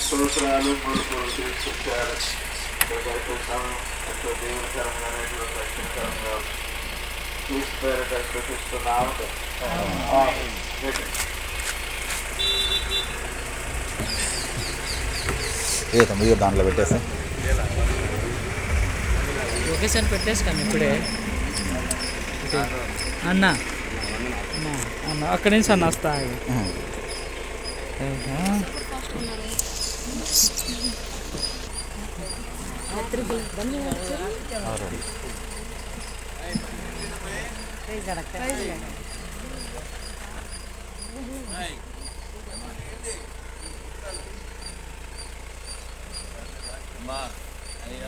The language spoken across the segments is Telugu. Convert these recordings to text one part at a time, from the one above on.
స్తోత్రాలు మూడు తీసుకొచ్చారు. ఎంతో దేవునికరంగానేటువంటి రక్షణకరంగా తీసుకున్నాము. తొమ్మిది దాంట్లో పెట్టేసి లొకేషన్ పెట్టేసుకాను ఇప్పుడే అన్న అన్న అక్కడి నుంచి అన్న వస్తా.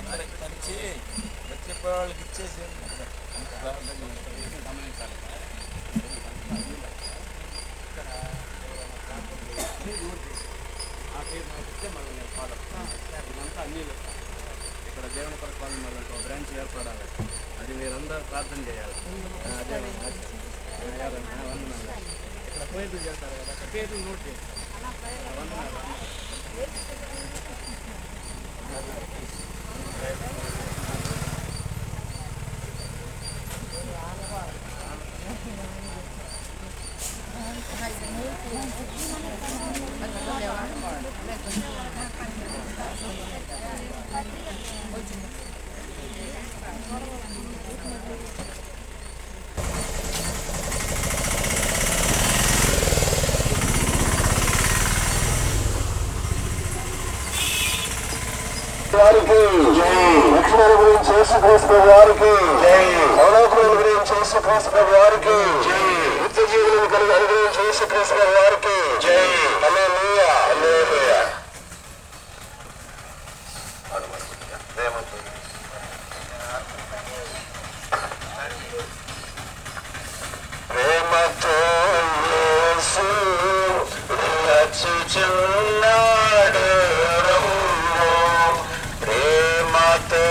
అందరికి పంచి చెప్పే వాళ్ళకి ఇచ్చేసి గమనించాలి. ఆ పేరు మనకి ఇస్తే మనం ఫాలో ఇదంతా అన్నీ ఇక్కడ దేవుని కొరకు మళ్ళీ ఒక బ్రాంచ్ ఏర్పడాలి. అది మీరందరూ ప్రార్థన చేయాలి. అదే వందనాలు ఇక్కడ పేర్లు చేస్తారు కదా, అక్కడ పేర్లు నోట్ చేసి వందనాలు. వారికి రక్షణ గురించి యేసుక్రీస్తు వారికి, పరలోకం గురించి యేసుక్రీస్తు వారికి, నిత్య జీవులను కలిగి అనుగ్రహించి యేసుక్రీస్తు వారికి హల్లెలూయా హల్లెలూయా. ప్రేమతో యేసు రక్షించుచున్నాడు, ప్రేమతో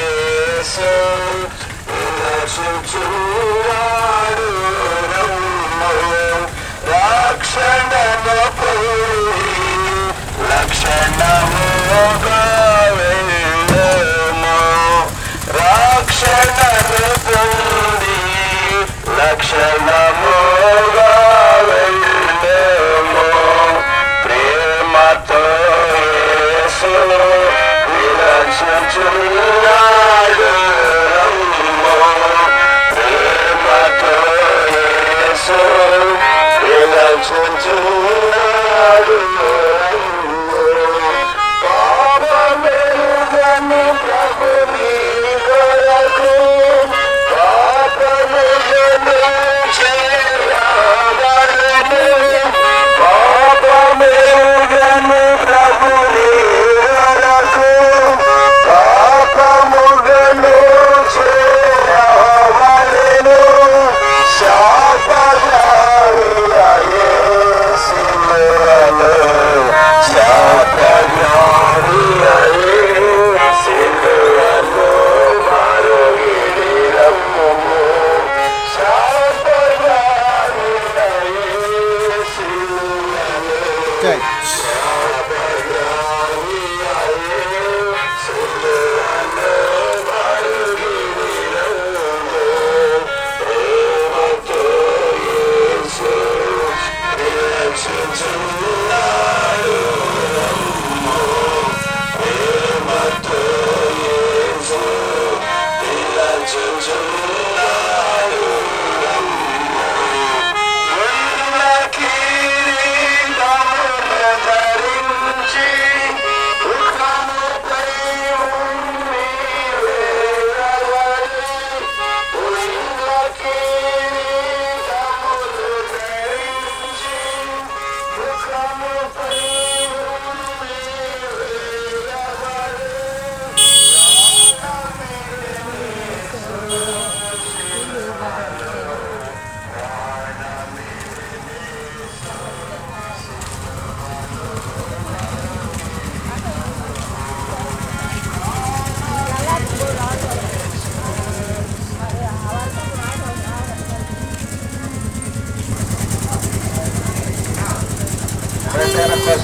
యేసు రక్షించుచున్నాడు, రక్షణను పొంది లక్షణముగా వెళ్ళము, రక్షణను పొంది లక్షణముగా వెళ్ళము. ప్రేమతో యేసు విరక్షించుచున్నాడు, ప్రేమతో యేసు విరక్షించుచున్నాడు. పాపమెరుగని ప్రభుని కొరకు పాపములను చేయవలెను, పాపమెరుగని ప్రభుని కొరకు పాపములను చేయవలెను, శాపగ్రహిత యేసును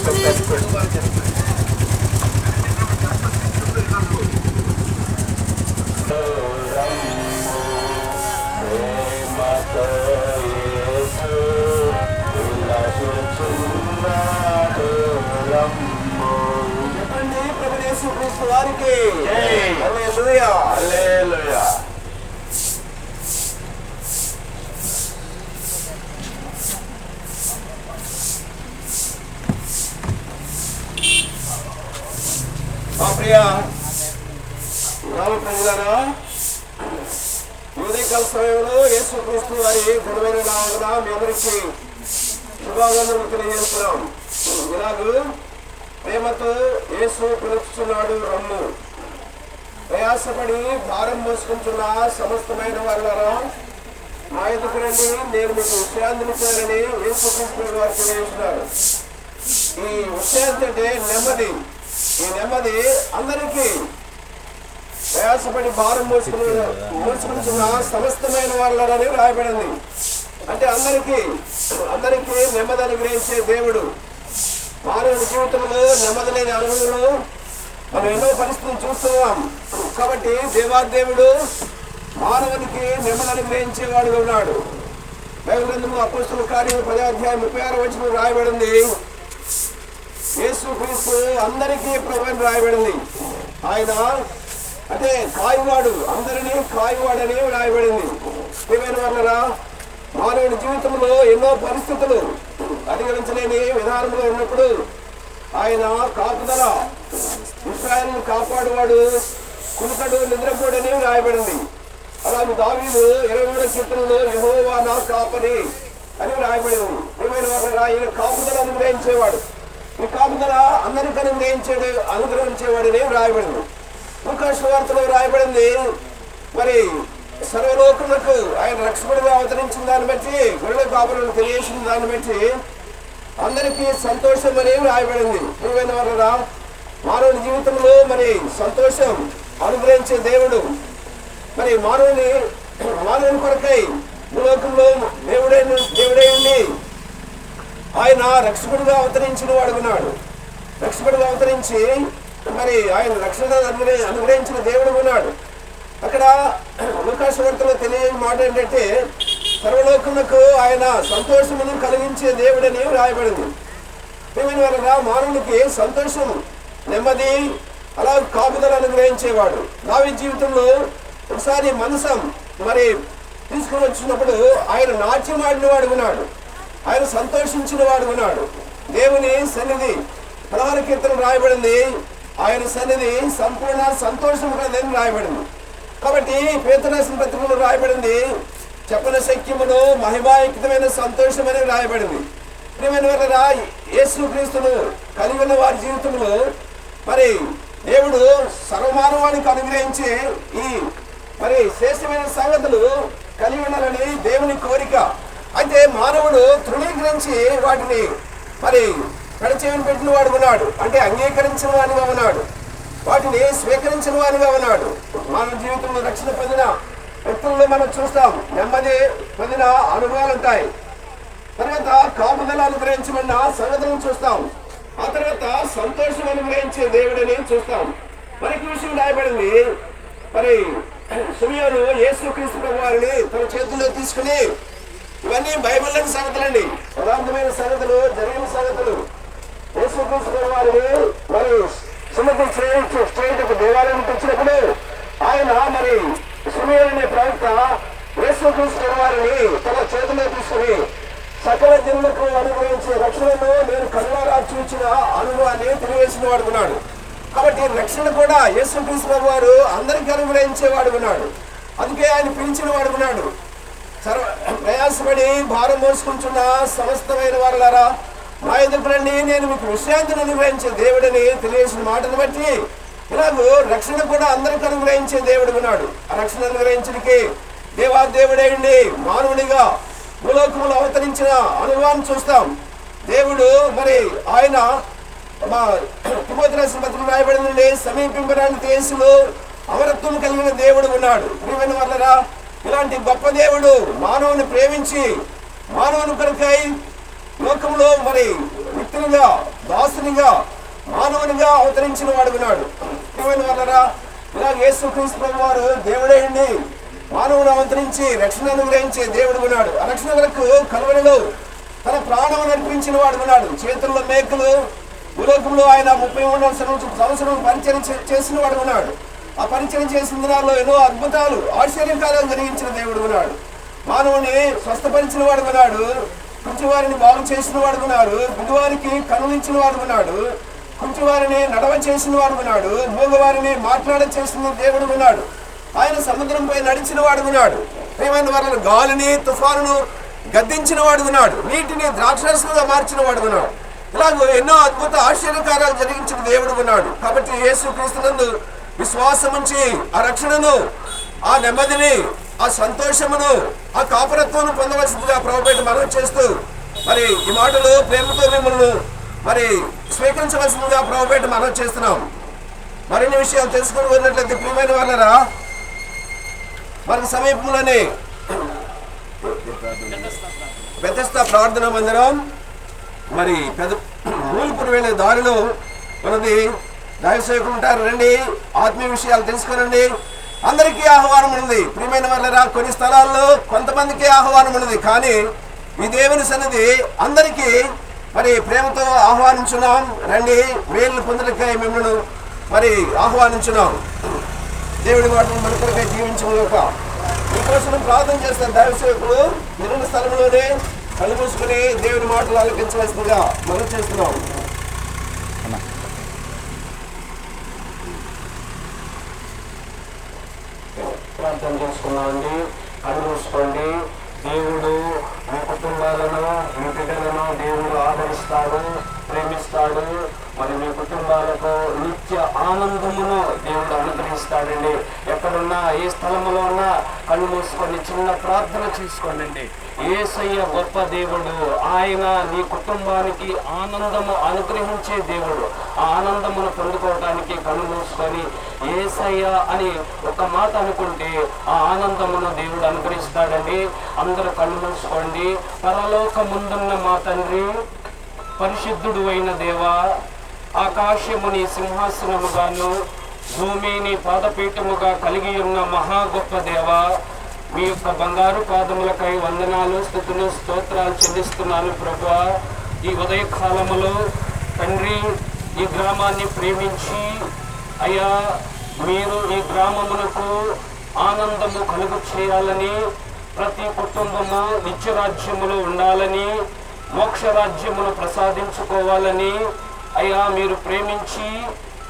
చెప్పండి ప్రభు యేసుక్రీస్తు వారికి హల్లెలూయా హల్లెలూయా. ప్రియ రామ ప్రజలారా, ఉదయకాల సమయంలో యేసుక్రీస్తు వారి ఘనమైన నామమున మీ అందరికీ శుభాకాంక్షలు తెలియజేస్తున్నాం. ఇలాగూ ప్రేమతో యేసు పిలుస్తున్నాడు, రమ్ము. ప్రయాసపడి భారం మోసుకుంటున్న సమస్తమైన వారులారా నా ఎదుకు రండి, నేను మీకు విశ్రాంతినిచ్చానని యేసుక్రీస్తు వారు తెలియజేస్తున్నారు. ఈ విశ్రాంతి అంటే నెమ్మది. ఈ నెమ్మది అందరికీ ప్రయాసపడి భారం మోసుకుంటున్న సమస్తమైన వాళ్ళని రాయబడింది. అంటే అందరికీ నెమ్మది అనుగ్రహించే దేవుడు. మానవుడి జీవితంలో నెమ్మది లేని అనుభవంలో మనం ఎన్నో పరిస్థితులు చూస్తున్నాం. కాబట్టి దేవాదేవుడు మానవునికి నెమ్మది అనుగ్రహించేవాడుగా ఉన్నాడు. బైబిల్ గ్రంథము అపోస్తలుల కార్యములు 10వ అధ్యాయం 36వ వచనం రాయబడింది. యేసుక్రీస్తు అందరికీ ప్రభువని రాయబడింది. ఆయన అంటే కాయువాడు, అందరినీ కాయువాడని రాయబడింది. ఏమైనా వాళ్ళరా, మానవుడి జీవితంలో ఎన్నో పరిస్థితులు అధిగమించలేని విధానంలో ఉన్నప్పుడు ఆయన కాపుదల, ఇశ్రాయేలును కాపాడువాడు, కునుకడు నిద్రపోడని రాయబడింది. అలాగే దావీదు 23వ కీర్తనలో యెహోవా నా కాపరి అని రాయబడింది. ఏమైనా వాళ్ళరా, ఆయన కాపుదల అనుగ్రహించేవాడు. ఈ కాపుదల అందరికీ అనుగ్రహించేవాడని రాయబడింది. లూకా సువార్తలో రాయబడింది. మరి సర్వలోకులకు ఆయన రక్షకుడిగా అవతరించిన దాన్ని బట్టి, గొర్రెల కాపులను తెలియజేసిన దాన్ని బట్టి అందరికీ సంతోషం అని రాయబడింది. ఏమైనా వాళ్ళరా, మానవుని జీవితంలో మరి సంతోషం అనుగ్రహించే దేవుడు. మరి మానవుని కొరకై భూలోకంలో దేవుడే ఉండి ఆయన రక్షకుడిగా అవతరించిన వాడుకున్నాడు. రక్షకుడిగా అవతరించి మరి ఆయన రక్షణ అనుగ్రహించిన దేవుడు ఉన్నాడు. అక్కడ లూకా సువార్తలో తెలియని మాట ఏంటంటే, సర్వలోకములకు ఆయన సంతోషమును కలిగించే దేవుడని రాయబడింది. ఏమైనా వల్ల మానవునికి సంతోషం, నెమ్మది, అలా కాపుదల అనుగ్రహించేవాడు. దావీదు జీవితంలో ఒకసారి మనసం మరి తీసుకుని వచ్చినప్పుడు ఆయన నాట్యమాడిన వాడుకున్నాడు, ఆయన సంతోషించిన వాడుకున్నాడు. దేవుని సన్నిధి 16వ కీర్తన రాయబడింది. ఆయన సన్నిధి సంపూర్ణ సంతోషం కలదని రాయబడింది. కాబట్టి పేతురు రాసిన పత్రికలో రాయబడింది, చెప్పన శక్యమును మహిమాయుక్తమైన సంతోషం అని రాయబడింది. ప్రియమైన వారరా, యేసుక్రీస్తును కలిగి ఉన్న వారి జీవితంలో మరి దేవుడు సర్వమానవానికి అనుగ్రహించే ఈ మరి శ్రేష్టమైన సంగతులు కలిగి ఉండాలని దేవుని కోరిక. అయితే మానవుడు తృణీకరించి వాటిని మరి కడచేయని పెట్టిన వాడు ఉన్నాడు, అంటే అంగీకరించిన వాడిగా ఉన్నాడు, వాటిని స్వీకరించిన వాడిగా ఉన్నాడు. మానవ జీవితంలో రక్షణ పొందిన వ్యక్తుల్లో మనం చూస్తాం, నెమ్మది పొందిన అనుభవాలు ఉంటాయి. తర్వాత కాపుదల అనుగ్రహించబడిన సంగతులను చూస్తాం. ఆ తర్వాత సంతోషం అనుగ్రహించే దేవుడిని చూస్తాం. మరొక విషయం రాయబడింది. మరి సిమియోను యేసుక్రీస్తు ప్రభు వారిని తన చేతుల్లో తీసుకుని, ఇవన్నీ బైబిల్లోని సంగతులండి, యథార్థమైన సంగతులు, జరిగిన సంగతులు. యేసుక్రీస్తు ప్రభు వారిని మరి సుమతి శ్రేణికి దేవాలయం తెచ్చినప్పుడు ఆయన మరి సిమియోను అనే ప్రవక్త యేసుక్రీస్తు వారిని తన చేతుల్లో తీసుకుని, సకల జనులకు అనుగ్రహించే రక్షణను నేను కనులారా చూచిన అనుభవాన్ని తెలియజేసిన వాడుకున్నాడు. కాబట్టి రక్షణ కూడా యేసుక్రీస్తు ప్రభు వారు అందరికీ అనుగ్రహించే వాడుకున్నాడు. అందుకే ఆయన పిలిచిన వాడుకున్నాడు. ప్రయాసపడి భారం మోసుకుంటున్న సమస్తమైన వారులారా నా ఎదుకు రండి, నేను మీకు విశ్రాంతిని అనుగ్రహించే దేవుడని తెలియజేసిన మాటను బట్టి ఇలాగూ రక్షణ కూడా అందరికీ అనుగ్రహించే దేవుడు ఉన్నాడు. ఆ రక్షణ అనుగ్రహించడానికి దేవాదేవుడే ఉండి మానవుడిగా భూలోకములో అవతరించిన అనుభవాన్ని చూస్తాం. దేవుడు మరి ఆయన మా తిమోతి రాసిన పత్రికలో రాయబడిందండి, సమీపింపరాని దేశంలో అమరత్వం కలిగిన దేవుడు ఉన్నాడు. ప్రియమైన వాళ్ళరా, ఇలాంటి గొప్ప దేవుడు మానవుని ప్రేమించి మానవుని కొరకై లోకంలో మరి వ్యక్తులుగా, దాసునిగా, మానవునిగా అవతరించిన వాడు ఉన్నాడు. ఏమైనా వాళ్ళరా, ఇలా యేసుక్రీస్తు ప్రభు వారు దేవుడే అండి, మానవుడు అవతరించి రక్షణ అనుగ్రహించే దేవుడు ఉన్నాడు. ఆ రక్షణ వరకు కలువరిలో తన ప్రాణం అర్పించిన వాడు ఉన్నాడు. చేతుల్లో మేకలు భూలోకంలో ఆయన 33 సంవత్సరం పరిచయం చేసిన వాడు ఉన్నాడు. ఆ పరిచయం చేసిన దినాల్లో ఎన్నో అద్భుతాలు, ఆశ్చర్యకార్యాలు జరిగించిన దేవుడు ఉన్నాడు. మానవుని స్వస్థపరిచిన వాడు ఉన్నాడు. కుంటి వారిని బాగు చేసిన వాడు ఉన్నాడు. గుడివారికి కనులించిన వాడు ఉన్నాడు. కుంటి వారిని నడవ చేసిన వాడు ఉన్నాడు. మూగవారిని మాట్లాడ చేసిన దేవుడు ఉన్నాడు. ఆయన సముద్రంపై నడిచిన వాడు ఉన్నాడు. ఏమైనా వాళ్ళ గాలిని, తుఫానును గద్దించిన వాడు ఉన్నాడు. నీటిని ద్రాక్షరసంగా మార్చిన వాడు ఉన్నాడు. ఇలాగో ఎన్నో అద్భుత ఆశ్చర్యకార్యాలు జరిగించిన దేవుడు ఉన్నాడు. కాబట్టి యేసుక్రీస్తునందు విశ్వాసం ఉంచి ఆ రక్షణను, ఆ నెమ్మదిని, ఆ సంతోషమును, ఆ కాపురత్వాన్ని పొందవలసిందిగా ప్రభుపేట మనం చేస్తూ మరి ఈ మాటలు ప్రేమతో మిమ్మల్ని మరి స్వీకరించవలసిందిగా ప్రభుపేట మనం చేస్తున్నాం. మరిన్ని విషయాలు తెలుసుకుని ఉన్నట్లయితే ప్రియమైన వాళ్ళరా, మనకు సమీపంలోనే బెతెస్దా ప్రార్థనా మందిరం మరి మూలపురం వెళ్ళే దారిలో మనది దైవసేవకులు ఉంటారు. రండి, ఆత్మీయ విషయాలు తెలుసుకోనండి. అందరికీ ఆహ్వానం ఉంది ప్రియమైన వాళ్ళరా. కొన్ని స్థలాల్లో కొంతమందికి ఆహ్వానం ఉన్నది, కానీ ఈ దేవుని సన్నిధి అందరికీ మరి ప్రేమతో ఆహ్వానించున్నాం. రండి, వేళ్ళు పొందలకై మిమ్మల్ని మరి ఆహ్వానించున్నాం. దేవుడి మాటలు మన కొరకై జీవించక మీకోసం ప్రార్థన చేస్తారు దైవసేవకులు. నిన్న స్థలంలోనే కళ్ళు మూసుకుని దేవుడి మాటలు ఆలకించవలసిందిగా మనం చేస్తున్నాం. ప్రార్థన చేసుకున్నామండి. కళ్ళు మూసుకోండి. దేవుడు మీ కుటుంబాలను, మీ బిడ్డలను దేవుడు ఆదరిస్తాడు, ప్రేమిస్తాడు. మరి మీ కుటుంబాలకు నిత్య ఆనందమును దేవుడు అనుగ్రహిస్తాడండి. ఎక్కడున్నా, ఏ స్థలంలో ఉన్నా కళ్ళు మూసుకొని చిన్న ప్రార్థన చేసుకోండి. యేసయ్య గొప్ప దేవుడు. ఆయన నీ కుటుంబానికి ఆనందము అనుగ్రహించే దేవుడు. ఆ ఆనందమును పొందుకోవడానికి కళ్ళు మూసుకొని యేసయ్య అని ఒక మాట అనుకుంటే ఆ ఆనందమును దేవుడు అనుగ్రహిస్తాడండి. అందరూ కళ్ళు మూసుకోండి. పరలోకముందున్న మా తండ్రి, పరిశుద్ధుడు అయిన దేవా, ఆకాశముని సింహాసనముగాను భూమిని పాదపీఠముగా కలిగి ఉన్న మహా గొప్ప దేవా, మీ యొక్క బంగారు పాదములకై వందనాలు, స్తుతులు, స్తోత్రాలు చెల్లిస్తున్నాను ప్రభువా. ఈ ఉదయకాలములో తండ్రి, ఈ గ్రామాన్ని ప్రేమించి అయ్యా మీరు ఈ గ్రామమునకు ఆనందము కలుగు చేయాలని, ప్రతి కుటుంబము నిత్యరాజ్యములో ఉండాలని, మోక్షరాజ్యమును ప్రసాదించుకోవాలని అయ్యా మీరు ప్రేమించి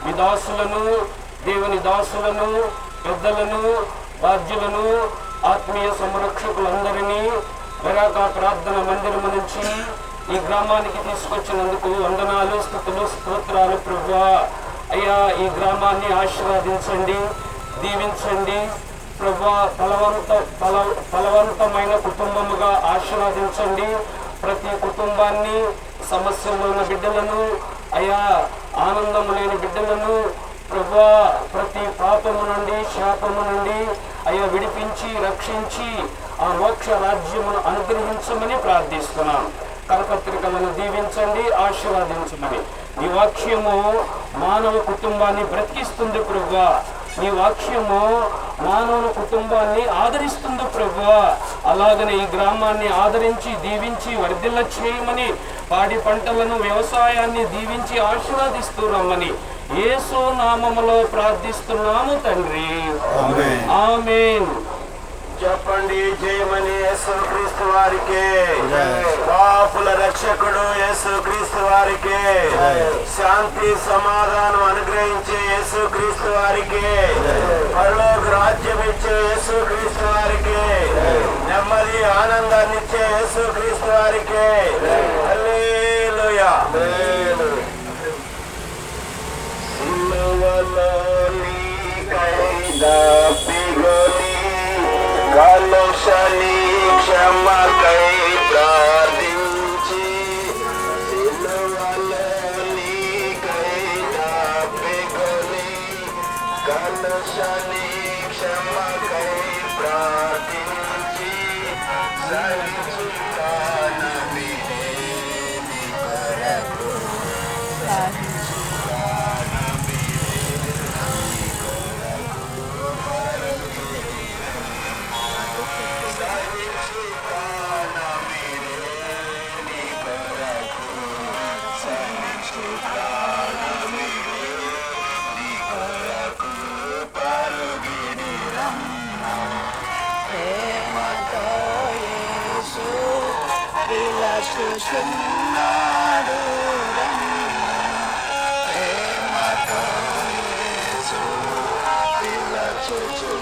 మీ దాసులను, దేవుని దాసులను, పెద్దలను, బాధ్యులను, ఆత్మీయ సంరక్షకులందరినీ బరాకా ప్రార్థన మందిరము నుంచి ఈ గ్రామానికి తీసుకొచ్చినందుకు వందనాలు, స్తుతులు, స్తోత్రాలు ప్రభువా. అయ్యా ఈ గ్రామాన్ని ఆశీర్వదించండి, దీవించండి ప్రభువా. ఫలవంతమైన కుటుంబముగా ఆశీర్వదించండి. ప్రతి కుటుంబాన్ని, సమస్యలో ఉన్న బిడ్డలను, అయ్యా ఆనందము లేని బిడ్డలను ప్రభువా ప్రతి పాపము నుండి, శాపము నుండి అయ్యా విడిపించి, రక్షించి ఆ మోక్ష రాజ్యమును అనుగ్రహించమని ప్రార్థిస్తున్నాను. కరపత్రికలను దీవించండి, ఆశీర్వదించమని. నీ వాక్యము మానవ కుటుంబాన్ని బ్రతికిస్తుంది ప్రభువా. నీ వాక్యము మానవుని కుటుంబాన్ని ఆదరిస్తుంది ప్రభువా. అలాగనే ఈ గ్రామాన్ని ఆదరించి, దీవించి, వర్ధిల్ల చేయమని, పాడి పంటలను, వ్యవసాయాన్ని దీవించి ఆశీర్వదిస్తూ రమ్మని యేసు నామములో ప్రార్థిస్తున్నాము తండ్రి, ఆమేన్. చెప్పండి, జయమని యేసుక్రీస్తు వారికి, పాపుల రక్షకుడు యేసుక్రీస్తు వారికి, శాంతి సమాధానం అనుగ్రహించే యేసుక్రీస్తు వారికి, పరలోక రాజ్యం ఇచ్చే యేసుక్రీస్తు వారికి, నెమ్మది ఆనందాన్ని ఇచ్చే యేసుక్రీస్తు వారికి హల్లెలూయా. సిలువలో నీకై దప్పిగొని కలుషని క్షమకై ప్రార్థించి, సిలువలో నీకై దప్పిగొని కలుషని క్షమకై ప్రార్థించి, సరిచుకానవినే పిలచుచున్నాడు ప్రేమతో యేసు పిలచుచున్నాడు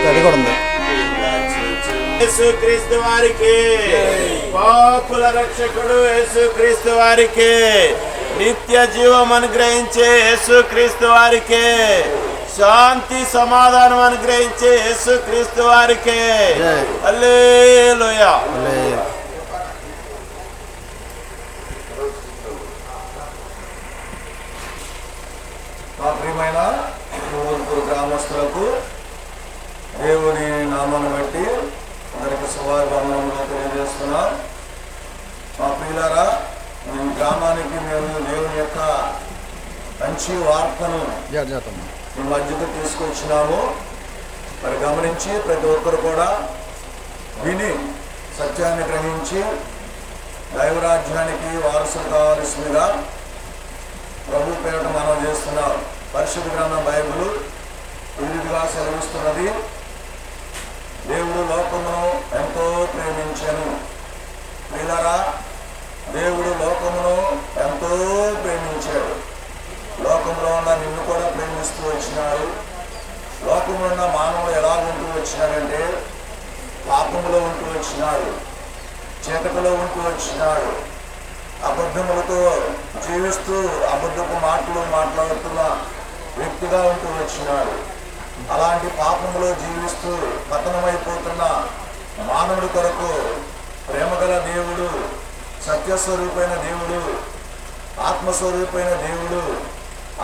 అది కూడా ఉంది. యేసుక్రీస్తు వారికి, పాపుల రక్షకుడు యేసుక్రీస్తు వారికి, నిత్య జీవం అనుగ్రహించే యేసుక్రీస్తు వారికి, శాంతి సమాధానం అనుగ్రహించే యేసుక్రీస్తు వారికి హల్లెలూయా. మా ప్రియమైన ఊరుకూరు గ్రామస్తులకు దేవుని నామాన్ని బట్టి అందరికి శుభాకాంక్షలు తెలియజేస్తున్నాం. మా ప్రియులారా, మేము గ్రామానికి మేము దేవుని యొక్క మంచి వార్తను మీ మధ్యకు తీసుకొచ్చినాము. మరి గమనించి ప్రతి ఒక్కరు కూడా విని సత్యాన్ని గ్రహించి దైవరాజ్యానికి వారసులు కావాల్సిందిగా ప్రభు పేరిట మనం చేస్తున్నాం. పరిశుద్ధ గ్రంథం బైబిల్ ఈ రీతిగా సెలవిస్తున్నది. దేవుడు లోకమును ఎంతో ప్రేమించెను. ప్రియులారా, దేవుడు లోకమును ఎంతో ప్రేమించాడు. లోకంలో ఉన్న నిన్ను కూడా ప్రేమిస్తూ వచ్చినాడు. లోకంలో ఉన్న మానవుడు ఎలా ఉంటూ వచ్చినాడంటే పాపములో ఉంటూ వచ్చినాడు, చీకటిలో ఉంటూ వచ్చినాడు, అబద్ధములతో జీవిస్తూ అబద్ధపు మాటలు మాట్లాడుతున్న వ్యక్తిగా ఉంటూ వచ్చినాడు. అలాంటి పాపములో జీవిస్తూ పతనమైపోతున్న మానవుడి కొరకు ప్రేమగల దేవుడు, సత్యస్వరూపైన దేవుడు, ఆత్మస్వరూపైన దేవుడు,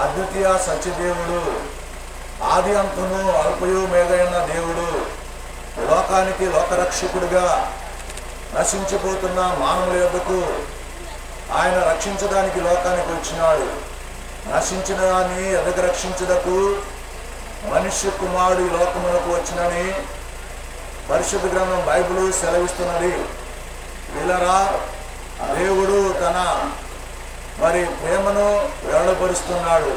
అద్వితీయ సత్యదేవుడు, ఆది అంతము అల్పయు మేఘైన దేవుడు లోకానికి లోకరక్షకుడిగా నశించిపోతున్న మానవుల యొద్దకు ఆయన రక్షించడానికి లోకానికి వచ్చినాడు. నశించిన దాన్ని ఎదగ రక్షించుటకు మనుష్య కుమారుడు ఈ లోకములకు వచ్చినని పరిశుద్ధ గ్రంథం బైబిల్ సెలవిస్తున్నది. వీళ్ళరా, దేవుడు తన ప్రేమను వెల్లడిపరుస్తున్నాడు.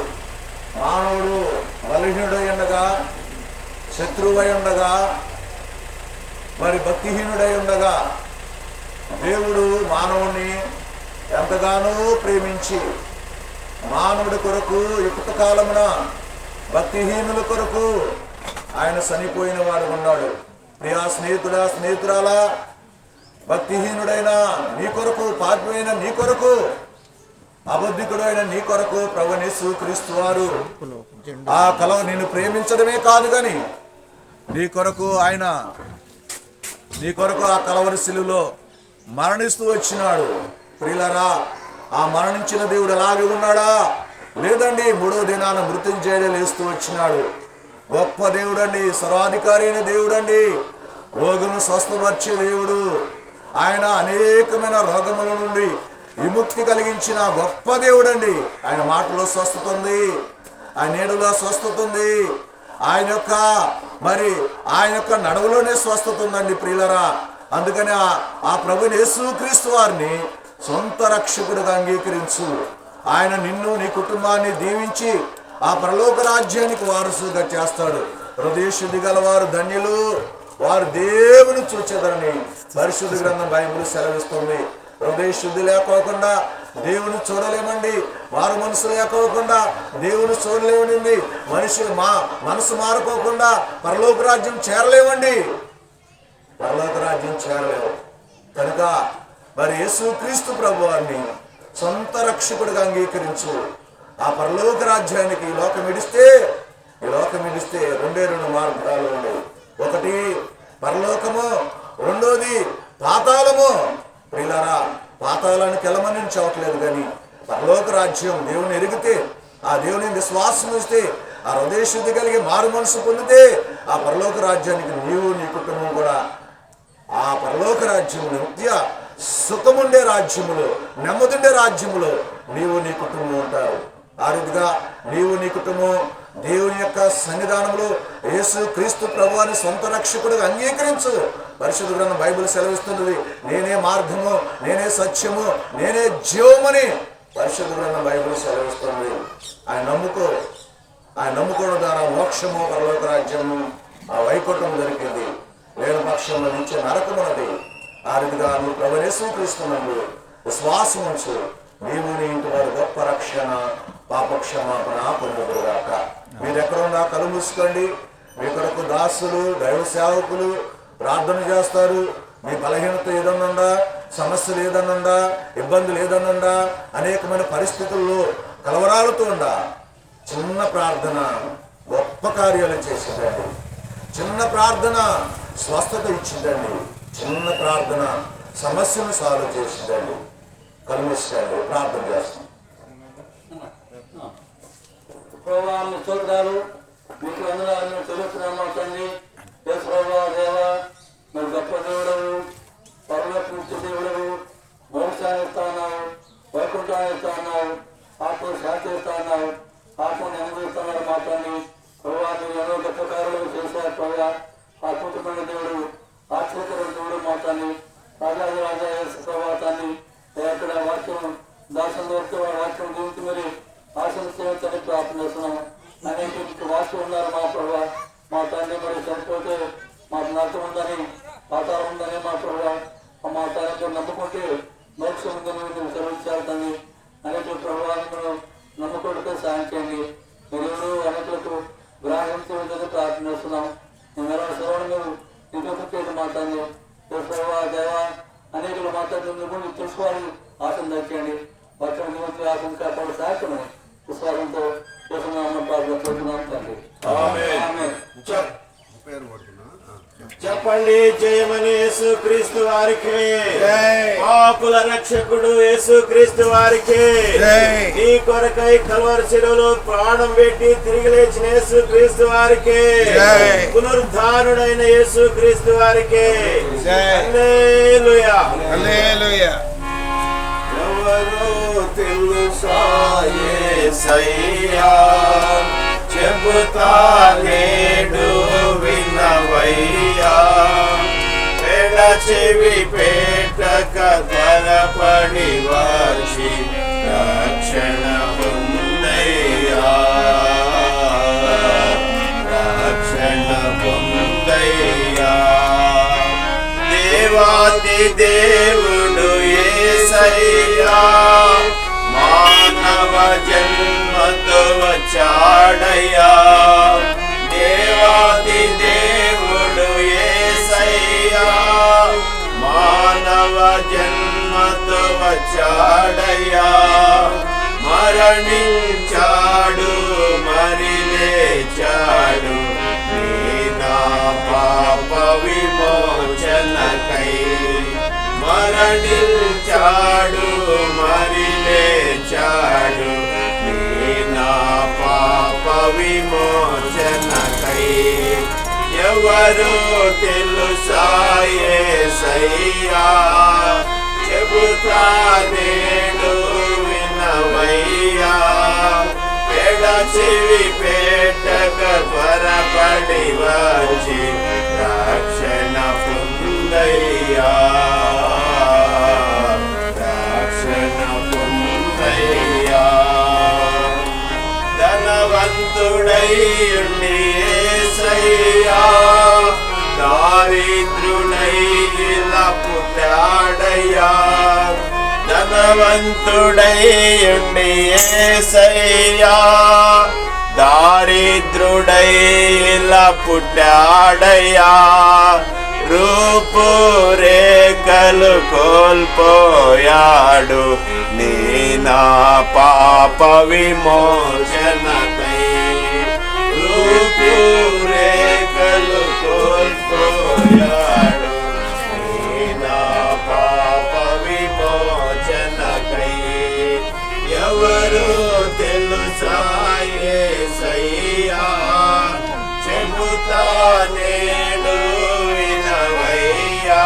మానవుడు బలహీనుడై ఉండగా, శత్రువై ఉండగా, భక్తిహీనుడై ఉండగా దేవుడు మానవుని ఎంతగానో ప్రేమించి మానవుడి కొరకు యుక్త కాలమున భక్తిహీనుల కొరకు ఆయన చనిపోయిన వాడు ఉన్నాడు. ప్రియా స్నేహితుడా, స్నేహితురాలా, భక్తిహీనుడైన నీ కొరకు, పాపివైన నీ కొరకు, అబద్ధికుడైన నీ కొరకు ప్రభువైన యేసుక్రీస్తు వారు ఆ కలవ నిన్ను ప్రేమించడమే కాదు కానీ నీ కొరకు ఆయన నీ కొరకు ఆ కలవరి శిలువలో మరణిస్తూ వచ్చినాడు. ప్రియులారా, ఆ మరణించిన దేవుడు అలాగే ఉన్నాడా? లేదండి, 3వ దినాన మృత్యుంజయుడే లేస్తూ వచ్చినాడు. గొప్ప దేవుడండి, సర్వాధికారి అయిన దేవుడండి, రోగులను స్వస్థపరిచే దేవుడు. ఆయన అనేకమైన రోగముల నుండి విముక్తి కలిగించిన గొప్ప దేవుడండి. ఆయన మాటలో స్వస్థత ఉంది, ఆయన నీడలో స్వస్థత ఉంది, ఆయన యొక్క నడవలోనే స్వస్థత ఉందండి ప్రియులరా. అందుకని ఆ ప్రభుని యేసుక్రీస్తు వారిని సొంత రక్షకుడిగా అంగీకరించు. ఆయన నిన్ను నీ కుటుంబాన్ని దీవించి ఆ పరలోక రాజ్యానికి వారసుగా చేస్తాడు. హృదయ శుద్ధి గలవారు ధన్యులు, వారు దేవుని చూచెదరని పరిశుద్ధ గ్రంథం బైబిల్ సెలవిస్తుంది. హృదయ శుద్ధి లేకోకుండా దేవుని చూడలేమండి. వారు మనసు లేకోకుండా దేవుని చూడలేమండి. మనసు మారుకోకుండా పరలోక రాజ్యం చేరలేమండి. పరలోక రాజ్యం చేరలేవు. కనుక మరి యేసుక్రీస్తు ప్రభువారిని సొంత రక్షకుడిగా అంగీకరించు. ఆ పరలోక రాజ్యానికి ఈ లోకం ఇడిస్తే 2 మార్గాలు ఉన్నాయి. ఒకటి పరలోకము, రెండోది పాతాళము. ప్రియులారా, పాతాళానికి వెళ్ళమని చెప్పట్లేదు, కానీ పరలోక రాజ్యం దేవుని ఎరిగితే, ఆ దేవుని విశ్వాసం ఇస్తే, ఆ హృదయ శుద్ధి కలిగి మారు మనసు పొందితే ఆ పరలోక రాజ్యానికి నీవు నీ కుటుంబం కూడా ఆ పరలోక రాజ్యములు నిత్య సుఖముండే రాజ్యములు, నెమ్మదుండే రాజ్యములు నీవు నీ కుటుంబం ఉంటారు. ఆ రీతిగా నీవు నీ కుటుంబం దేవుని యొక్క సన్నిధానంలో యేసు క్రీస్తు ప్రభువాని సొంత రక్షకుడిగా అంగీకరించు. పరిశుద్ధ గ్రంథం బైబిల్ సెలవిస్తున్నది, నేనే మార్గము, నేనే సత్యము, నేనే జీవమని పరిశుద్ధ గ్రంథం బైబిల్ సెలవిస్తుంది. ఆయన నమ్ముకోవడం ద్వారా మోక్షము, పరలోక రాజ్యము, ఆ వైకుంఠం దొరికింది. లేని పక్షంలో నుంచి నరకమున్నది. ఆ రీతిగా నువ్వు ప్రభు యేసుక్రీస్తునందు విశ్వాసం ఉంచు. నీవు నీ ఇంటి వారు గొప్ప రక్షణ, పాపక్షమాపణ పొందుదురుగాక. మీరు ఎక్కడున్నా కళ్ళు మూసుకోండి. మీ కొరకు దాసులు, దైవ సేవకులు ప్రార్థన చేస్తారు. మీ బలహీనత ఏదన్నుందా, సమస్యలు ఏదన్నుందా, ఇబ్బందులు ఏదన్నుందా, అనేకమైన పరిస్థితుల్లో కలవరాలతో ఉందా, చిన్న ప్రార్థన గొప్ప కార్యాలు చేసిందండి. చిన్న ప్రార్థన స్వస్థత ఇచ్చిందండి. చిన్న ప్రార్థన సమస్యను సాల్వ్ చేసిందండి. కలుమిస్తాడు, ప్రార్థన చేస్తాం. ప్రభావాన్ని చూడాలు మీకు అందరూ తెలుస్తున్నామా తండ్రి. ప్రభావ దేవ, మరి గొప్ప దేవుడవు, పరలోకించే దేవుడవు, మోక్షాన్ని ఇస్తా ఉన్నావు, వైకుంఠాన్ని ఇస్తా ఉన్నావు, ఆత్మ శాంతి ఇస్తా ఉన్నావు, ఆత్మను అనుభవిస్తున్నారు మా తండ్రి. ప్రభావ మీరు ఎన్నో గొప్ప కార్యాలు చేశారు ప్రభావ. అద్భుతమైన దేవుడు, ఆశ్చర్యకరమైన దేవుడు మా తండ్రి. రాజా ప్రభావాన్ని ఎక్కడ వాక్యం దాసం దొరికితే వారి వాక్యం గురించి మరి ఆశించని ప్రార్థన చేస్తున్నాము. అనేక వాక్యం ఉన్నారు మా ప్రభావ. మా తండ్రి మరి చనిపోతే మాకు నష్టం ఉందని, పాతాళం ఉందని మా ప్రభావ. మా తండ్రి నమ్ముకుంటే మోక్షం ఉందని మీరు సెలవించారు తండ్రి. అనేక ప్రభావాలను నమ్ముకుంటే సాయం చేయండి. మీరు అనేకులకు గ్రహించే ప్రార్థన చేస్తున్నాం. మేము ఎలా శ్రవణ ఇంకొకటి మాట్లాడి ప్రభావ దేవ అనేకులు మాట్లాడుతున్న తెలుసుకోవాలి. ఆశను దక్కండి. పక్కన నిమిత్తం ఆశం కాపాడు సాయకమని విశ్వాసంతో ప్రార్థన తండ్రి. చెప్పండి, జయమని యేసుక్రీస్తు వారికి, పాపుల రక్షకుడు యేసుక్రీస్తు వారికి, నీ కొరకై కల్వరి శిలువలో ప్రాణం పెట్టి తిరిగి లేచిన యేసుక్రీస్తు వారికి, పునరుద్ధానుడైన యేసుక్రీస్తు వారికి హల్లెలూయా. హల్లెలూయా. ఎవరో తెలుసా యేసయ్యా, చెబుతా నేడు వినవయ్యా, పెడ చెవి పెట్టక త్వరపడి వచ్చి రక్షణ పొందయ్యా, రక్షణ పొందయ్యా. దేవాది దేవుడు యేసయ్యా, మానవ జన్మతో వచ్చాడయ్యా. దేవాది దేవుడు యేసయ్యా, మానవ జన్మతో వచ్చాడయ్యా. మరణించాడు, మరి లేచాడు, నీ నా పాప విమోచన విమోచనకై మరణించాడు మరి లేచాడు నీ నా పాప విమోచనకై ఎవరు తెలుసా యేసయ్యా చెబుతా నేడు వినవయ్యా చెవి పెట్టక త్వరపడి వచ్చి రక్షణ పొందయ్యా రక్షణ పొందయ్యా ధనవంతుడై ఉండి యేసయ్యా దారిద్రుడై ఇలా పుట్టాడయ్యా ధనవంతుడై ఉండి యేసయ్యా దారిద్రుడై ఇలా పుట్టాడయ్యా రూపురేఖలు కోల్పోయాడు నీ నా పాప విమోచనకై రూపురేఖలు కోల్పోయాడు నీ నా పాప విమోచనకై ఎవరు తెలుసా యేసయ్యా చెబుతా నేడు వినవయ్యా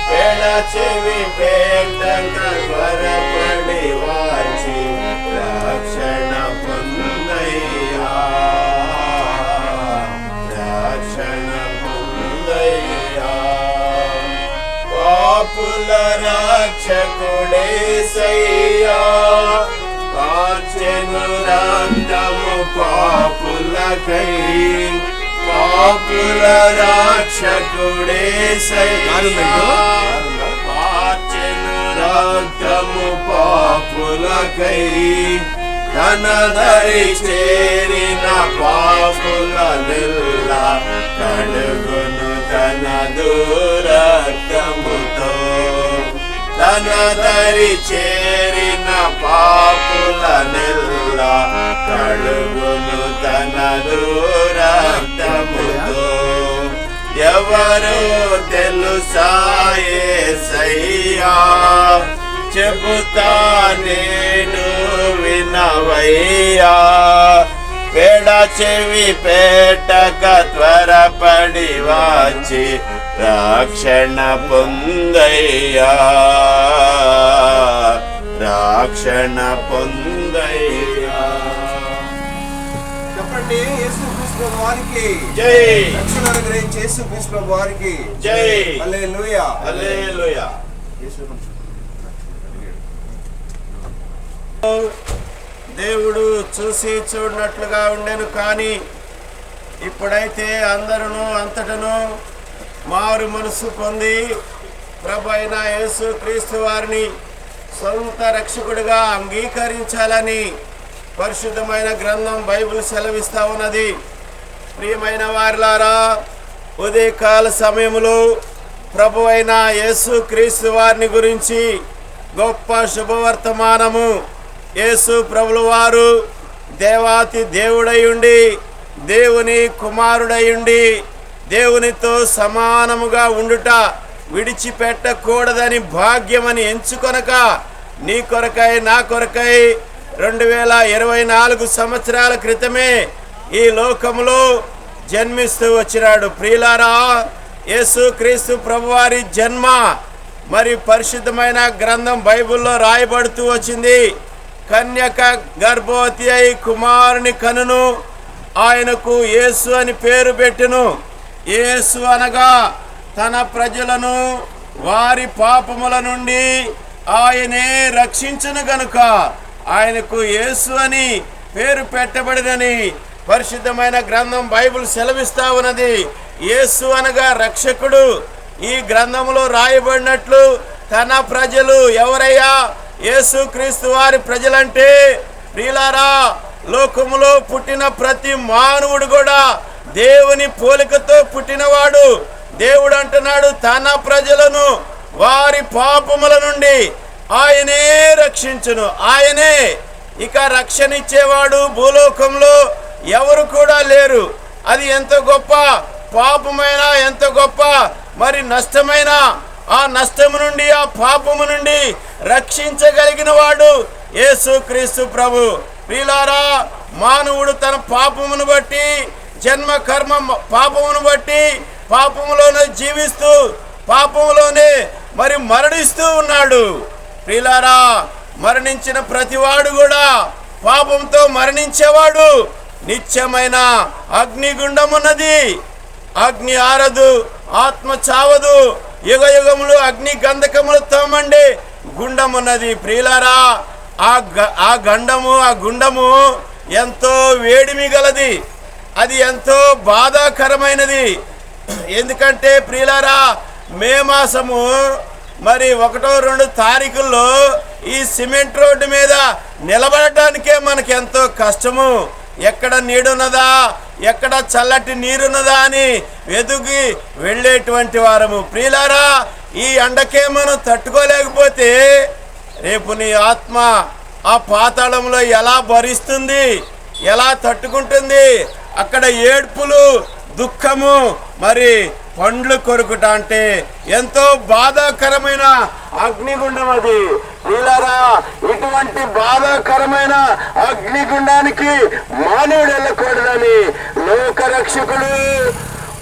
పెడ చెవి పెట్టక త్వరపడి వచ్చి రక్షణ పొందయ్యా రక్షణ పొందయ్యా పాపుల రక్షకుడేసయ్యా కార్చెను రక్తము పాపులకై పాపుల రక్షకుడేసయ్యా కార్చెను రక్తము పాపులకై తనదరి చేరిన పాపుల నిల్ల కడుగును తనదు రక్తముతో తనదరి చేరిన పాపుల నిల్ల కడుగును తనదు రక్తముతో ఎవరు తెలుసా యేసయ్యా చెబుతా నేను వినవయ్యా పెడ చెవి పెట్టక త్వరపడి వచ్చి రక్షణ పొందయ్యా రక్షణ పొందయ్యా చెప్పండి యేసుక్రీస్తు వారికి జై రక్షణ అనుగ్రహించే యేసుక్రీస్తు వారికి జై హల్లెలూయా హల్లెలూయా దేవుడు చూసి చూడనట్లుగా ఉండెను కానీ ఇప్పుడైతే అందరూ అంతటను మారు మనసు పొంది ప్రభు అయిన యేసుక్రీస్తు వారిని సొంత రక్షకుడిగా అంగీకరించాలని పరిశుద్ధమైన గ్రంథం బైబిల్ సెలవిస్తా ఉన్నది. ప్రియమైన వారిలారా, ఉదయకాల సమయంలో ప్రభు అయిన యేసుక్రీస్తు వారిని గురించి గొప్ప శుభవర్తమానము. యేసు ప్రభుల వారు దేవాతి దేవుడయుండి దేవుని కుమారుడయుండి దేవునితో సమానముగా ఉండుట విడిచిపెట్టకూడదని భాగ్యమని ఎంచుకొనక నీ కొరకై నా కొరకై 2024 సంవత్సరాల క్రితమే ఈ లోకములో జన్మిస్తూ వచ్చినాడు. ప్రియులారా, యేసుక్రీస్తు ప్రభువారి జన్మ మరి పరిశుద్ధమైన గ్రంథం బైబిల్లో రాయబడుతూ వచ్చింది. కన్యక గర్భవతి అయి కుమారుని కనును, ఆయనకు యేసు అని పేరు పెట్టెను. యేసు అనగా తన ప్రజలను వారి పాపముల నుండి ఆయనే రక్షించును గనుక ఆయనకు యేసు అని పేరు పెట్టబడినని పరిశుద్ధమైన గ్రంథం బైబిల్ సెలవిస్తా ఉన్నది. యేసు అనగా రక్షకుడు. ఈ గ్రంథంలో రాయబడినట్లు తన ప్రజలు ఎవరయ్యా? యేసుక్రీస్తు వారి ప్రజలంటే ప్రియులారా, లోకములో పుట్టిన ప్రతి మానవుడు కూడా దేవుని పోలికతో పుట్టినవాడు. దేవుడు అంటున్నాడు, తన ప్రజలను వారి పాపముల నుండి ఆయనే రక్షించును. ఆయనే ఇక రక్షణ ఇచ్చేవాడు భూలోకంలో ఎవరు కూడా లేరు. అది ఎంత గొప్ప పాపమైనా, ఎంత గొప్ప మరి నష్టమైన ఆ నష్టము నుండి, ఆ పాపము నుండి రక్షించగలిగిన వాడు యేసుక్రీస్తు ప్రభు. ప్రియులారా, మానవుడు తన పాపమును బట్టి, జన్మ కర్మ పాపమును బట్టి పాపములోనే జీవిస్తూ పాపములోనే మరి మరణిస్తూ ఉన్నాడు. ప్రియులారా, మరణించిన ప్రతివాడు కూడా పాపంతో మరణించేవాడు. నిత్యమైన అగ్నిగుండమున్నది, అగ్ని ఆరదు, ఆత్మ చావదు, యుగ యుగములు అగ్ని గంధకములతో మండే గుండమున్నది. ప్రియులారా, ఆ గుండము ఎంతో వేడిమి గలది, అది ఎంతో బాధాకరమైనది. ఎందుకంటే ప్రియులారా, మే మాసము మరి 1-2 తారీఖుల్లో ఈ సిమెంట్ రోడ్డు మీద నిలబడటానికే మనకి ఎంతో కష్టము. ఎక్కడ నీడున్నదా, ఎక్కడ చల్లటి నీరున్నదా అని వెతుకి వెళ్ళేటువంటి వారము. ప్రియులారా, ఈ ఎండకే మనం తట్టుకోలేకపోతే రేపు నీ ఆత్మ ఆ పాతాళంలో ఎలా భరిస్తుంది, ఎలా తట్టుకుంటుంది? అక్కడ ఏడ్పులు, దుఃఖము, మరి పండ్లు కొరుకుట అంటే ఎంతో బాధాకరమైన అగ్నిగుండం అది. ప్రియులారా, ఇటువంటి బాధాకరమైన అగ్నిగుండానికి మానవుడు వెళ్ళకూడదని లోక రక్షకుడు,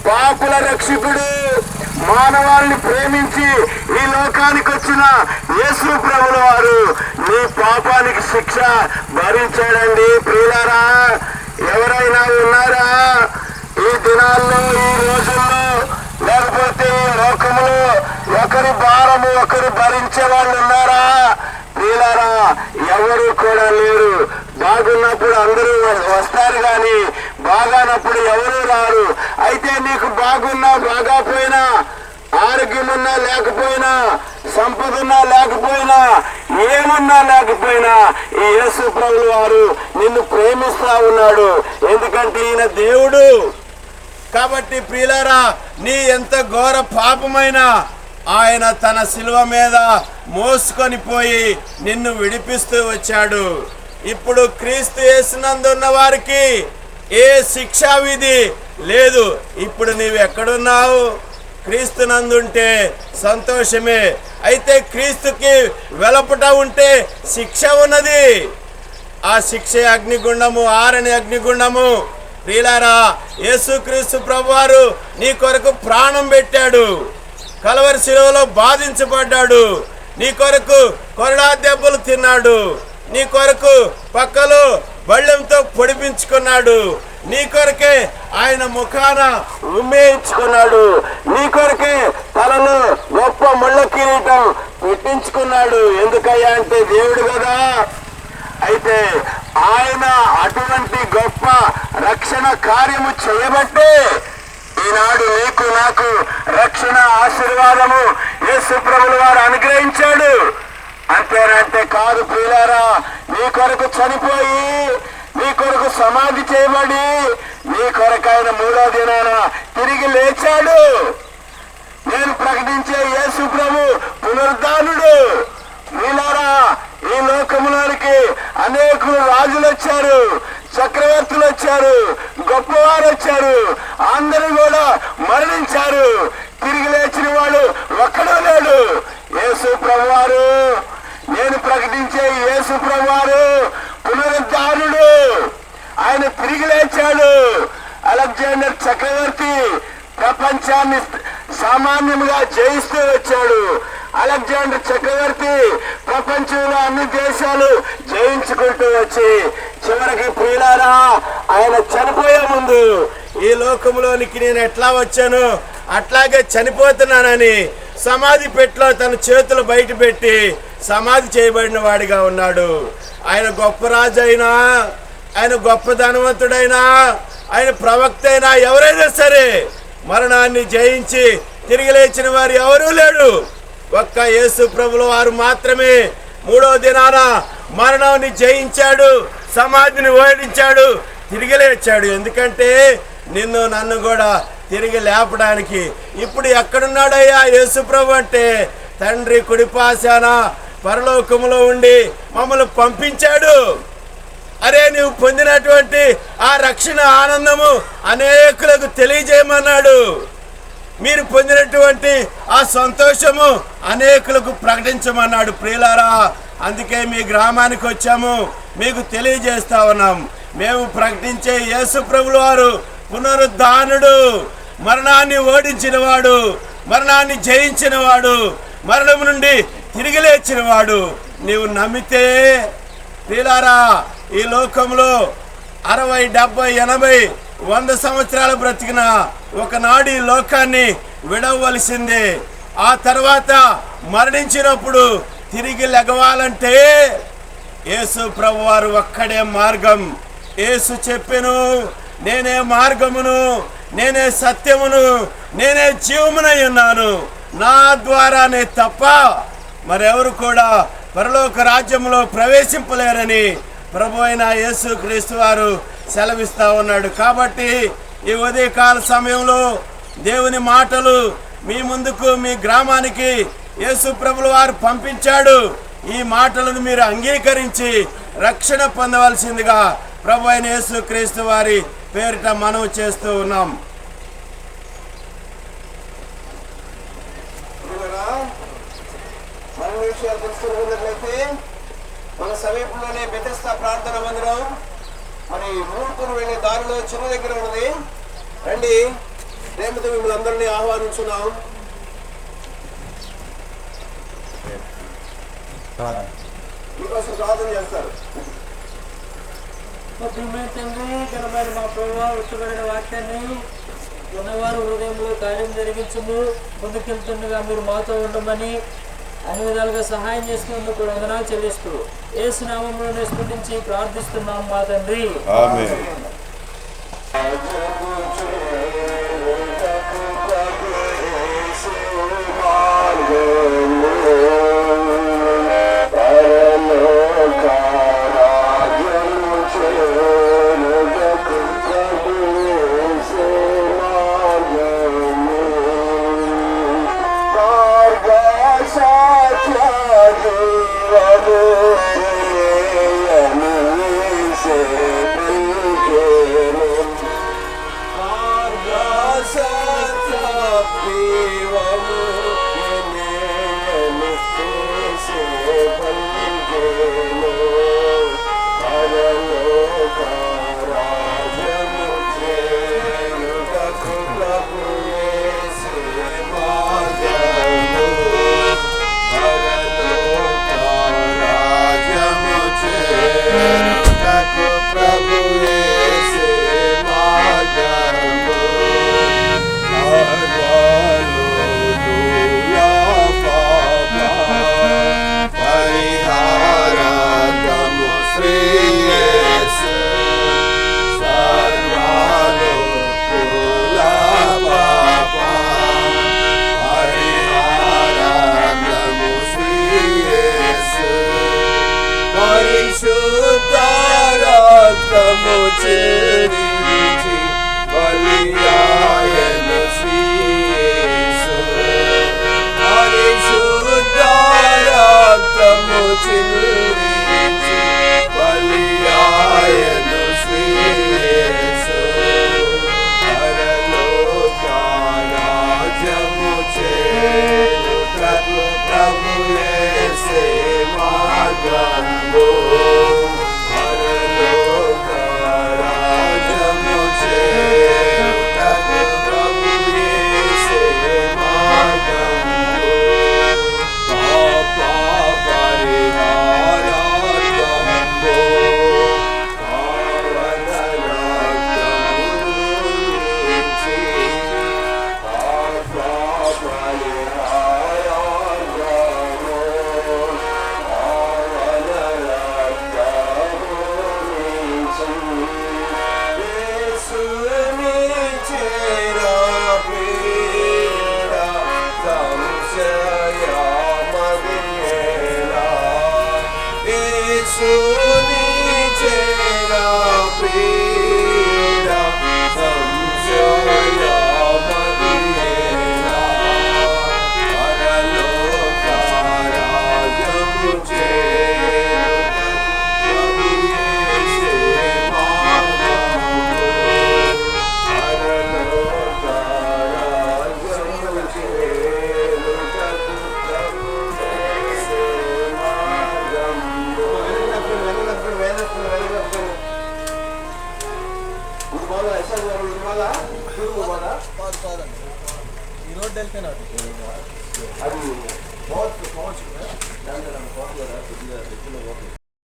పాపుల రక్షకుడు, మానవాళ్ళని ప్రేమించి ఈ లోకానికి వచ్చిన యేసు ప్రభుల వారు నీ పాపానికి శిక్ష భరించాడండి. ప్రియులారా, ఎవరైనా ఉన్నారా ఈ దినాల్లో, ఈ రోజుల్లో, లేకపోతే ఈ లోకములో ఒకరి భారము ఒకరు భరించే వాళ్ళు ఉన్నారా? ప్రియులారా, ఎవరు కూడా లేరు. బాగున్నప్పుడు అందరూ వస్తారు కానీ బాగానప్పుడు ఎవరు రారు. అయితే నీకు బాగున్నా బాగాపోయినా, ఆరోగ్యమున్నా లేకపోయినా, సంపద ఉన్నా లేకపోయినా, ఏమున్నా లేకపోయినా ఈ యేసు ప్రభువు వారు నిన్ను ప్రేమిస్తా ఉన్నాడు. ఎందుకంటే ఈయన దేవుడు కాబట్టి. ప్రియులారా, నీ ఎంత ఘోర పాపమైనా ఆయన తన శిలువ మీద మోసుకొని పోయి నిన్ను విడిపిస్తూ వచ్చాడు. ఇప్పుడు క్రీస్తు యేసునందున్న వారికి ఏ శిక్షా విధి లేదు. ఇప్పుడు నీవు ఎక్కడున్నావు? క్రీస్తు నందుంటే సంతోషమే. అయితే క్రీస్తుకి వెలపట ఉంటే శిక్ష ఉన్నది. ఆ శిక్ష అగ్నిగుండము, ఆరని అగ్నిగుండము. ప్రియులారా, యేసుక్రీస్తు ప్రభువారు నీ కొరకు ప్రాణం పెట్టాడు, కలవరి శిలువలో బాధించబడ్డాడు, నీ కొరకు కొరడా దెబ్బలు తిన్నాడు, నీ కొరకు పక్కలో బళ్ళెంతో పొడిపించుకున్నాడు, నీ కొరకే ఆయన ముఖాన ఉమ్మేయించుకున్నాడు, నీ కొరకే తలలో గొప్ప ముళ్ళ కిరీటం పెట్టించుకున్నాడు. ఎందుకయ్యా అంటే దేవుడు కదా. అయితే ఆయన అటువంటి గొప్ప రక్షణ కార్యము చేయబట్టే ఈనాడు నీకు నాకు రక్షణ ఆశీర్వాదము యేసు ప్రభువు వారు అనుగ్రహించాడు. అంతేనంటే కాదు ప్రియులారా, నీ కొరకు చనిపోయి, నీ కొరకు సమాధి చేయబడి, నీ కొరకు ఆయన 3వ దినాన తిరిగి లేచాడు. నేను ప్రకటించే యేసు ప్రభు పునరుద్ధానుడు. ప్రియులారా, ఈ లోకములోనికి అనేకులు రాజులు వచ్చారు, చక్రవర్తులు వచ్చారు, గొప్పవారు వచ్చారు, అందరూ కూడా మరణించారు. తిరిగి లేచిన వాడు ఒక్కడూ లేడు. యేసు ప్రభువారు, నేను ప్రకటించే యేసు ప్రభువారు పునరుద్ధానుడు. ఆయన తిరిగి లేచాడు. అలెగ్జాండర్ చక్రవర్తి ప్రపంచాన్ని సామాన్యంగా జయిస్తూ వచ్చాడు. అలెగ్జాండర్ చక్రవర్తి ప్రపంచంలో అన్ని దేశాలు జయించుకుంటూ వచ్చి చివరికి ప్రియులారా, ఆయన చనిపోయే ముందు ఈ లోకంలోనికి నేను ఎట్లా వచ్చాను అట్లాగే చనిపోతున్నానని సమాధి పెట్టిలో తన చేతులు బయట పెట్టి సమాధి చేయబడిన వాడిగా ఉన్నాడు. ఆయన గొప్ప రాజు అయినా, ఆయన గొప్ప ధనవంతుడైనా, ఆయన ప్రవక్త అయినా, ఎవరైనా సరే మరణాన్ని జయించి తిరిగి లేచిన వారు ఎవరూ లేడు. ఒక్క యేసు ప్రభుల వారు మాత్రమే 3వ దినాన మరణాన్ని జయించాడు, సమాధిని ఓడించాడు, తిరిగి లేచాడు. ఎందుకంటే నిన్ను నన్ను కూడా తిరిగి లేపడానికి. ఇప్పుడు ఎక్కడున్నాడయ్యా యేసు ప్రభు అంటే తండ్రి కుడిపాశాన పరలోకములో ఉండి మమ్మల్ని పంపించాడు. అరే, నువ్వు పొందినటువంటి ఆ రక్షణ ఆనందము అనేకులకు తెలియజేయమన్నాడు. మీరు పొందినటువంటి ఆ సంతోషము అనేకులకు ప్రకటించమన్నాడు. ప్రియులారా, అందుకే మీ గ్రామానికి వచ్చాము, మీకు తెలియజేస్తా ఉన్నాం. మేము ప్రకటించే యేసు ప్రభుల వారు పునరుద్ధానుడు, మరణాన్ని ఓడించినవాడు, మరణాన్ని జయించినవాడు, మరణం నుండి తిరిగి లేచినవాడు. నీవు నమ్మితే ప్రియులారా, ఈ లోకంలో 60, 70, 80, 100 సంవత్సరాలు బ్రతికిన ఒకనాడు ఈ లోకాన్ని విడవలసిందే. ఆ తర్వాత మరణించినప్పుడు తిరిగి లెగవాలంటే యేసు ప్రభువారు ఒక్కడే మార్గం. యేసు చెప్పెను, నేనే మార్గమును, నేనే సత్యమును, నేనే జీవమునై ఉన్నాను. నా ద్వారానే తప్ప మరెవరు కూడా పరలోక రాజ్యంలో ప్రవేశింపలేరని ప్రభు అయిన యేసు క్రీస్తు వారు సెలవిస్తా ఉన్నాడు. కాబట్టి ఈ ఉదయకాల సమయంలో దేవుని మాటలు మీ ముందుకు, మీ గ్రామానికి యేసు ప్రభుల వారు పంపించాడు. ఈ మాటలను మీరు అంగీకరించి రక్షణ పొందవలసిందిగా ప్రభు అయిన యేసు క్రీస్తు వారి పేరిట మనవి చేస్తూ ఉన్నాం. మన సమీపంలోనే బెతెస్దా ప్రార్థన మందిరం మరి మూర్పూరు వెళ్ళే దారిలో చిన్న దగ్గర ఉన్నది. రండి, ప్రేమతో మిమ్మల్ని అందరినీ ఆహ్వానించున్నాం. మీకోసం ప్రార్థన చేస్తారు. తండ్రి, ఘనమైన మా ప్రభువా, ఉత్తమైన వాక్యాన్ని ఉన్నవారు హృదయంలో కార్యం జరిగించము, ముందుకెళ్తుండగా మీరు మాతో ఉండమని అన్ని విధాలుగా సహాయం చేస్తున్నందుకు కూడా వందనాలు చెల్లిస్తూ యేసు నామములో స్ఫుటించి ప్రార్థిస్తున్నాం మా తండ్రి. ఆమేన్. Hare ఇవాళ తూర్పు పోదా ఈ రోడ్డు వెళ్తున్నాడు అది పోవచ్చు